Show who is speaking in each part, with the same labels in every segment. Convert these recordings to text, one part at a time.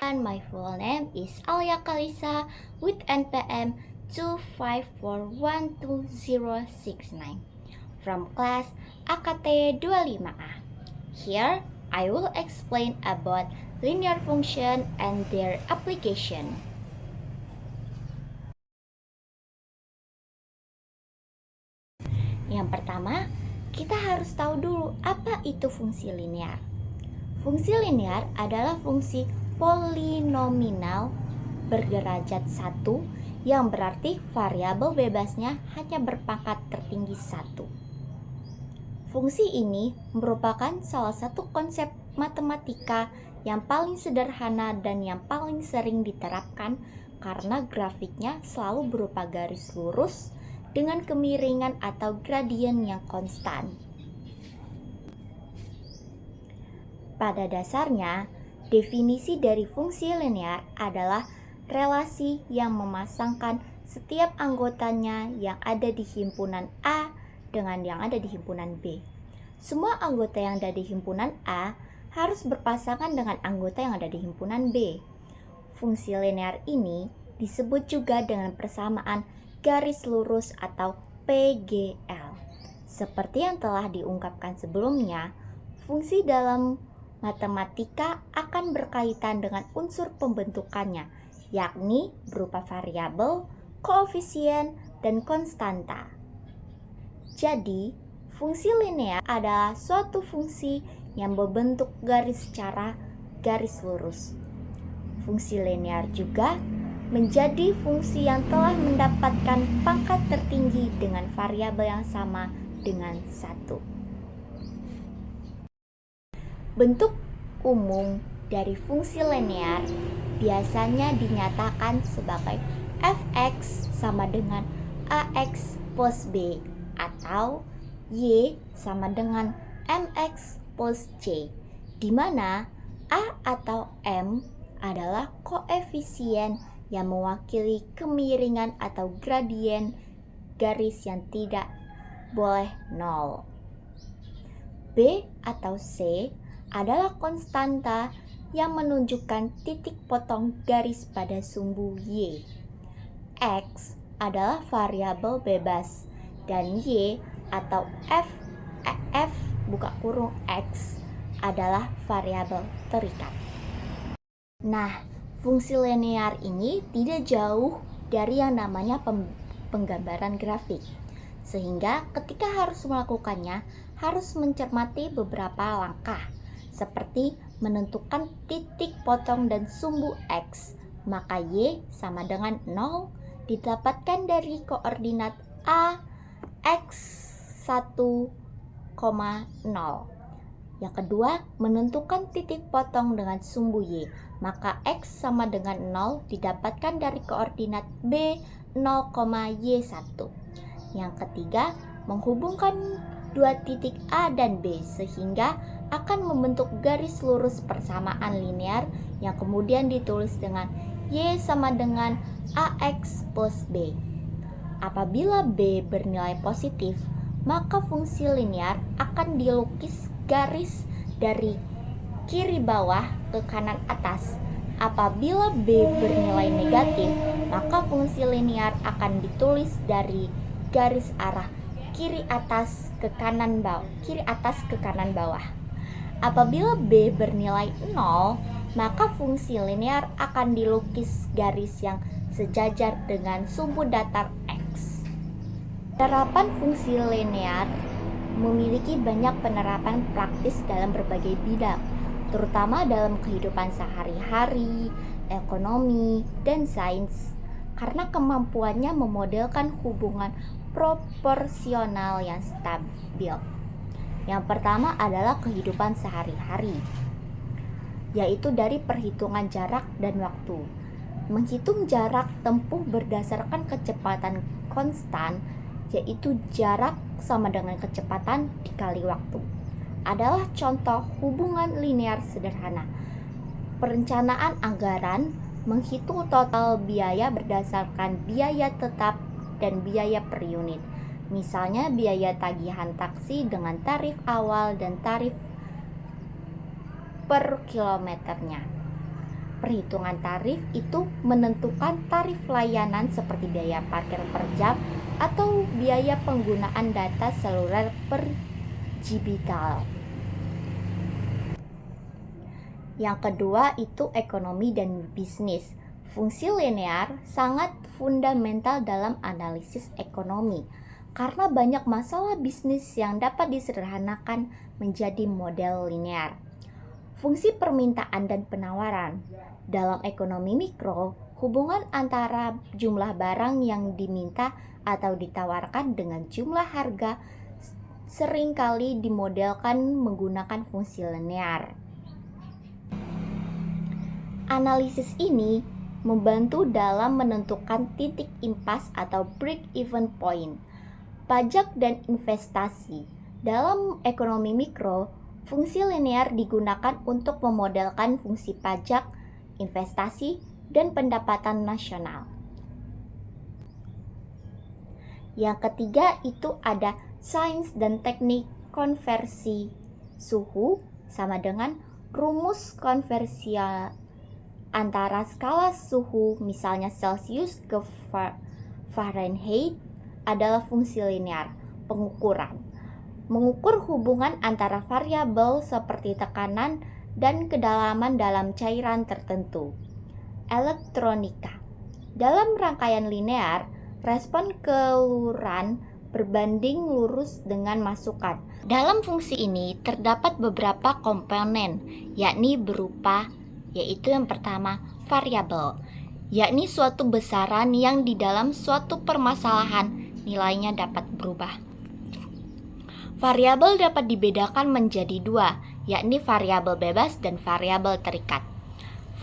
Speaker 1: My full name is Alia Kalisa with NPM 2541269 from class AKT 25A. Here, I will explain about linear function and their application. Yang pertama, kita harus tahu dulu apa itu fungsi linear. Fungsi linear adalah fungsi polinomial berderajat 1 yang berarti variabel bebasnya hanya berpangkat tertinggi 1. Fungsi ini merupakan salah satu konsep matematika yang paling sederhana dan yang paling sering diterapkan karena grafiknya selalu berupa garis lurus dengan kemiringan atau gradien yang konstan. Pada dasarnya, definisi dari fungsi linear adalah relasi yang memasangkan setiap anggotanya yang ada di himpunan A dengan yang ada di himpunan B. Semua anggota yang ada di himpunan A harus berpasangan dengan anggota yang ada di himpunan B. Fungsi linear ini disebut juga dengan persamaan garis lurus atau PGL. Seperti yang telah diungkapkan sebelumnya, fungsi dalam matematika akan berkaitan dengan unsur pembentukannya, yakni berupa variabel, koefisien, dan konstanta. Jadi, fungsi linear adalah suatu fungsi yang berbentuk garis secara garis lurus. Fungsi linear juga menjadi fungsi yang telah mendapatkan pangkat tertinggi dengan variabel yang sama dengan 1. Bentuk umum dari fungsi linear biasanya dinyatakan sebagai f(x) sama dengan ax plus b atau y sama dengan mx plus c, di mana a atau m adalah koefisien yang mewakili kemiringan atau gradien garis yang tidak boleh 0. B atau C adalah konstanta yang menunjukkan titik potong garis pada sumbu Y. X adalah variabel bebas dan Y atau f X adalah variabel terikat. Nah, fungsi linear ini tidak jauh dari yang namanya penggambaran grafik. Sehingga ketika harus melakukannya, harus mencermati beberapa langkah, seperti menentukan titik potong dan sumbu X, maka Y sama dengan 0 didapatkan dari koordinat A, X1, 0. Yang kedua, menentukan titik potong dengan sumbu Y, maka X sama dengan 0 didapatkan dari koordinat B, 0, Y1. Yang ketiga, menghubungkan dua titik A dan B sehingga akan membentuk garis lurus persamaan linear yang kemudian ditulis dengan Y sama dengan AX plus B. Apabila B bernilai positif, maka fungsi linear akan dilukis garis dari kiri bawah ke kanan atas. Apabila B bernilai negatif, maka fungsi linear akan ditulis dari garis arah kiri atas ke kanan bawah. Apabila B bernilai 0, maka fungsi linear akan dilukis garis yang sejajar dengan sumbu datar X. Penerapan fungsi linear memiliki banyak penerapan praktis dalam berbagai bidang, terutama dalam kehidupan sehari-hari, ekonomi, dan sains, karena kemampuannya memodelkan hubungan proporsional yang stabil. Yang pertama adalah kehidupan sehari-hari, yaitu dari perhitungan jarak dan waktu. Menghitung jarak tempuh berdasarkan kecepatan konstan, yaitu jarak sama dengan kecepatan dikali waktu, adalah contoh hubungan linear sederhana. Perencanaan anggaran menghitung total biaya berdasarkan biaya tetap dan biaya per unit. Misalnya biaya tagihan taksi dengan tarif awal dan tarif per kilometernya. perhitungan tarif itu menentukan tarif layanan seperti biaya parkir per jam atau biaya penggunaan data seluler per gigabyte. Yang kedua itu ekonomi dan bisnis. Fungsi linear sangat fundamental dalam analisis ekonomi karena banyak masalah bisnis yang dapat disederhanakan menjadi model linear. Fungsi permintaan dan penawaran. Dalam ekonomi mikro, hubungan antara jumlah barang yang diminta atau ditawarkan dengan jumlah harga seringkali dimodelkan menggunakan fungsi linear. Analisis ini membantu dalam menentukan titik impas atau break-even point. Pajak dan investasi. Dalam ekonomi mikro, fungsi linear digunakan untuk memodelkan fungsi pajak, investasi, dan pendapatan nasional. Yang ketiga itu ada sains dan teknik konversi suhu sama dengan rumus konversi antara skala suhu misalnya Celsius ke Fahrenheit adalah fungsi linear pengukuran. Mengukur hubungan antara variabel seperti tekanan dan kedalaman dalam cairan tertentu. Elektronika. Dalam rangkaian linear, respon keluran berbanding lurus dengan masukan. Dalam fungsi ini terdapat beberapa komponen, yaitu yang pertama variabel, yakni suatu besaran yang di dalam suatu permasalahan nilainya dapat berubah. Variabel dapat dibedakan menjadi dua, yakni variabel bebas dan variabel terikat.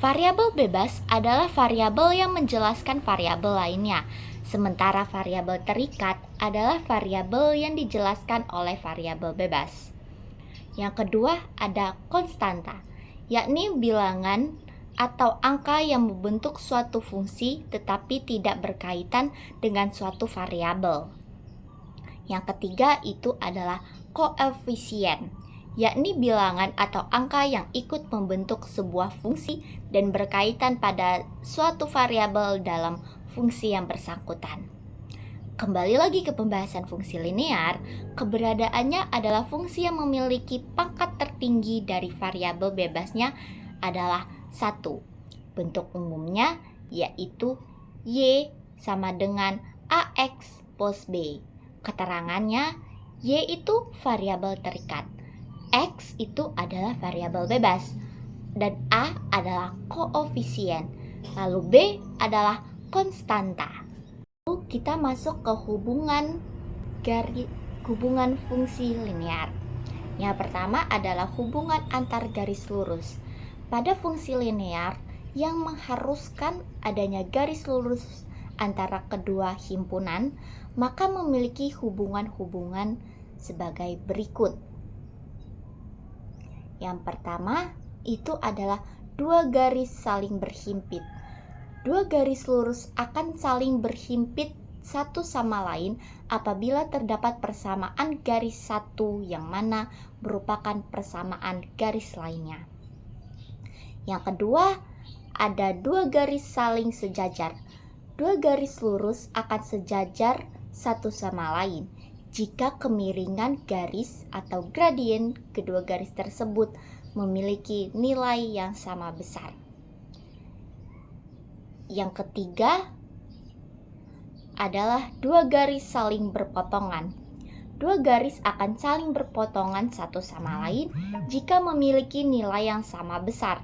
Speaker 1: Variabel bebas adalah variabel yang menjelaskan variabel lainnya, sementara variabel terikat adalah variabel yang dijelaskan oleh variabel bebas. Yang kedua ada konstanta, yakni bilangan atau angka yang membentuk suatu fungsi tetapi tidak berkaitan dengan suatu variabel. Yang ketiga itu adalah koefisien, yakni bilangan atau angka yang ikut membentuk sebuah fungsi dan berkaitan pada suatu variabel dalam fungsi yang bersangkutan. Kembali lagi ke pembahasan fungsi linear, keberadaannya adalah fungsi yang memiliki pangkat tertinggi dari variabel bebasnya adalah 1. Bentuk umumnya yaitu Y sama dengan AX plus B. Keterangannya, Y itu variabel terikat, X itu adalah variabel bebas, dan A adalah koefisien, lalu B adalah konstanta. Lalu kita masuk ke hubungan fungsi linear. Yang pertama adalah hubungan antar garis lurus. Pada fungsi linear yang mengharuskan adanya garis lurus antara kedua himpunan, maka memiliki hubungan-hubungan sebagai berikut. Yang pertama itu adalah dua garis saling berhimpit. Dua garis lurus akan saling berhimpit satu sama lain apabila terdapat persamaan garis satu yang mana merupakan persamaan garis lainnya. Yang kedua, ada dua garis saling sejajar. Dua garis lurus akan sejajar satu sama lain jika kemiringan garis atau gradien kedua garis tersebut memiliki nilai yang sama besar. Yang ketiga adalah dua garis saling berpotongan. Dua garis akan saling berpotongan satu sama lain jika memiliki nilai yang sama besar.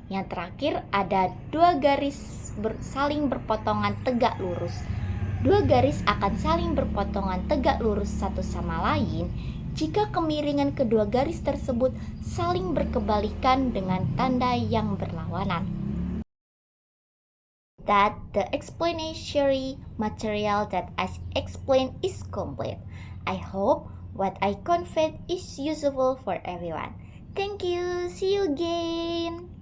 Speaker 1: Yang terakhir ada dua garis saling berpotongan tegak lurus. Dua garis akan saling berpotongan tegak lurus satu sama lain jika kemiringan kedua garis tersebut saling berkebalikan dengan tanda yang berlawanan. That the explanatory material that I explained is complete. I hope what I conveyed is useful for everyone. Thank you. See you again.